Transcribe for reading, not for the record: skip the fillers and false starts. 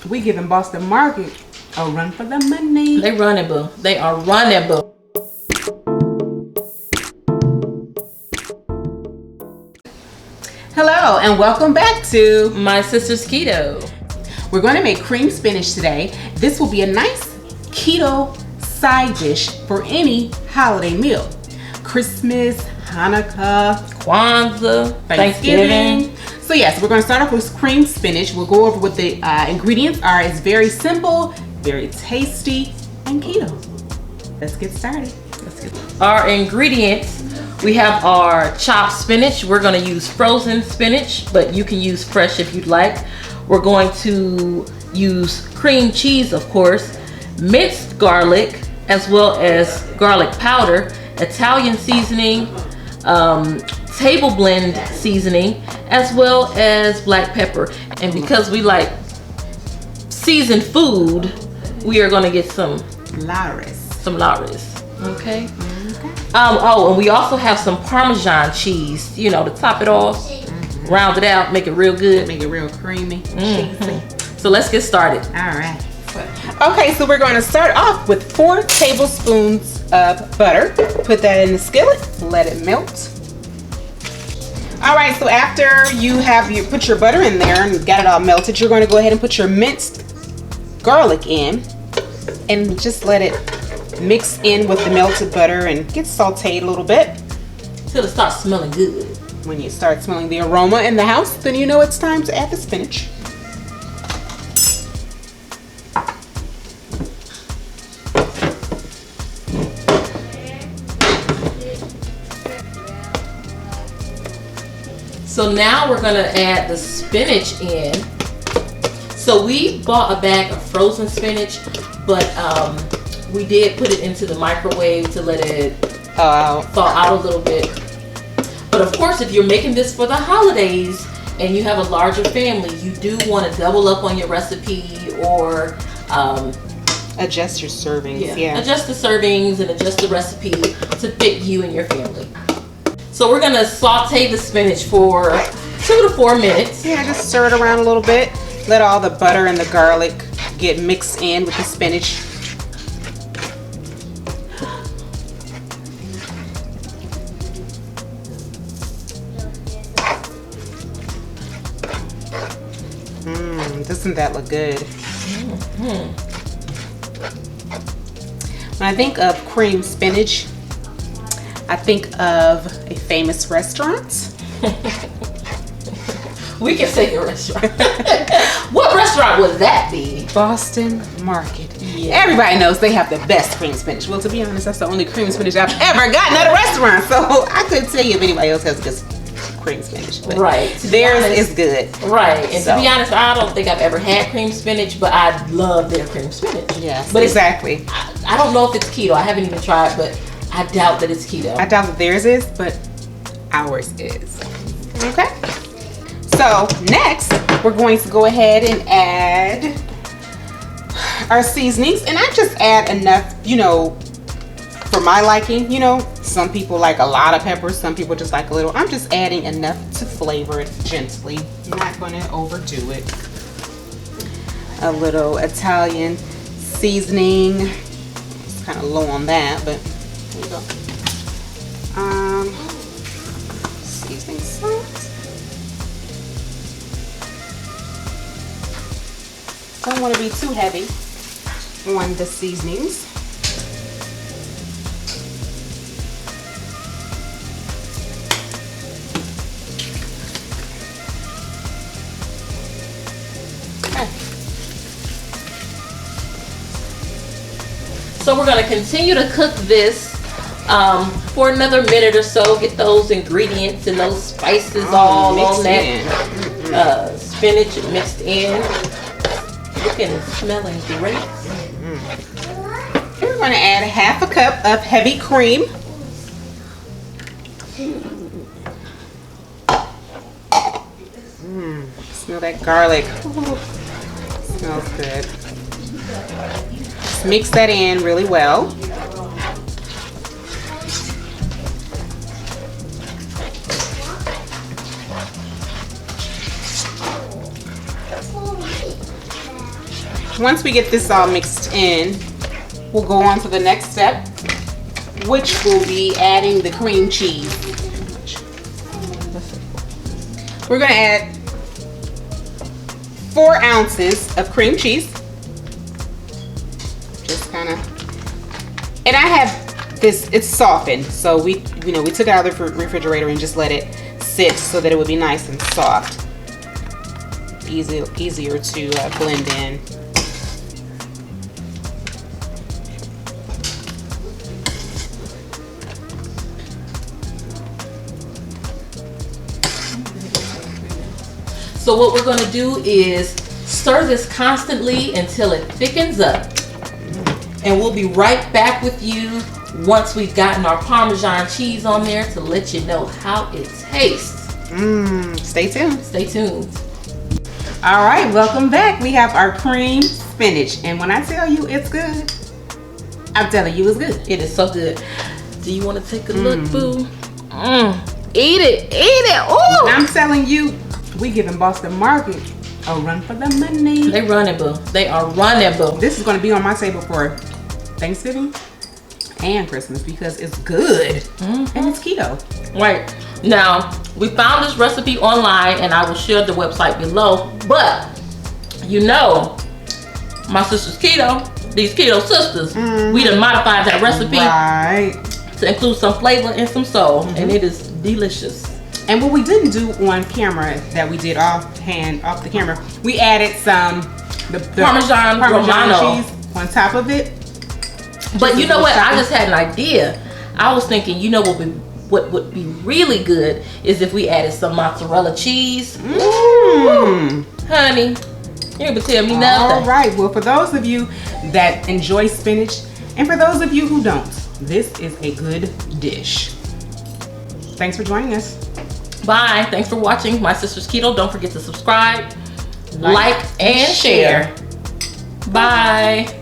We giving Boston Market a run for the money. They running, boo. They are running, boo. Hello and welcome back to My Sister's Keto. We're going to make cream spinach today. This will be a nice keto side dish for any holiday meal. Christmas, Hanukkah, Kwanzaa, Thanksgiving. So yes, we're going to start off with cream spinach. We'll go over what the ingredients are. It's very simple, very tasty, and keto. Let's get started. Our ingredients, we have our chopped spinach. We're going to use frozen spinach, but you can use fresh if you'd like. We're going to use cream cheese, of course, minced garlic, as well as garlic powder, Italian seasoning, table blend seasoning, as well as black pepper. And because we like seasoned food, we are going to get some Laris. Okay. Oh, and we also have some Parmesan cheese, you know, to top it off, round it out, make it real good. Make it real creamy. So let's get started. All right. Okay, so we're going to start off with 4 tablespoons of butter. Put that in the skillet, let it melt. All right, so after you have put your butter in there and got it all melted, you're going to go ahead and put your minced garlic in and just let it mix in with the melted butter and get sauteed a little bit. Till it starts smelling good. When you start smelling the aroma in the house, then you know it's time to add the spinach. So now we're gonna add the spinach in. So we bought a bag of frozen spinach, but we did put it into the microwave to let it thaw out a little bit. But of course, if you're making this for the holidays and you have a larger family, you do want to double up on your recipe or adjust your servings. Yeah. Adjust the servings and adjust the recipe to fit you and your family. So we're gonna saute the spinach for 2 to 4 minutes. Yeah, just stir it around a little bit. Let all the butter and the garlic get mixed in with the spinach. Doesn't that look good? When I think of cream spinach, I think of a famous restaurant. We can say a restaurant. What restaurant would that be? Boston Market. Yeah. Everybody knows they have the best cream spinach. Well, to be honest, that's the only cream spinach I've ever gotten at a restaurant. So I couldn't tell you if anybody else has good cream spinach. But right. Theirs is good. Right. And to be honest, I don't think I've ever had cream spinach, but I love their cream spinach. Yes, but exactly. I don't know if it's keto. I haven't even tried, but I doubt that it's keto. I doubt that theirs is, but ours is. Okay. So next, we're going to go ahead and add our seasonings. And I just add enough, you know, for my liking. You know, some people like a lot of peppers. Some people just like a little. I'm just adding enough to flavor it gently. I'm not going to overdo it. A little Italian seasoning. It's kind of low on that, but there you go. Seasoning salt. Don't want to be too heavy on the seasonings. Okay. So we're going to continue to cook this for another minute or so. Get those ingredients and those spices all on that spinach mixed in. Looking and smelling great. We're going to add 1/2 cup of heavy cream. Smell that garlic. Ooh, smells good. Just mix that in really well. once we get this all mixed in, we'll go on to the next step, which will be adding the cream cheese. We're gonna add 4 ounces of cream cheese. Just kind of, and I have this, it's softened, so we took it out of the refrigerator and just let it sit so that it would be nice and soft. Easier to blend in. So what we're gonna do is stir this constantly until it thickens up. And we'll be right back with you once we've gotten our Parmesan cheese on there to let you know how it tastes. Stay tuned. Stay tuned. All right, welcome back. We have our cream spinach. And when I tell you it's good, I'm telling you it's good. It is so good. Do you want to take a look, boo? Eat it, eat it. Ooh. I'm telling you, we giving Boston Market a run for the money. They running, boo. They are running, boo. This is going to be on my table for Thanksgiving and Christmas because it's good and it's keto. Right. Now, we found this recipe online and I will share the website below. But, you know, my sister's keto, these keto sisters, we done modified that recipe to include some flavor and some soul. And it is delicious. And what we didn't do on camera that we did off the camera, we added some the Parmesan Romano cheese on top of it. But you know what? I just had an idea. I was thinking, you know what would be really good is if we added some mozzarella cheese. Honey, you can tell me nothing. All right. Well, for those of you that enjoy spinach, and for those of you who don't, this is a good dish. Thanks for joining us. Bye. Thanks for watching My Sister's Keto. Don't forget to subscribe, like and share. Bye.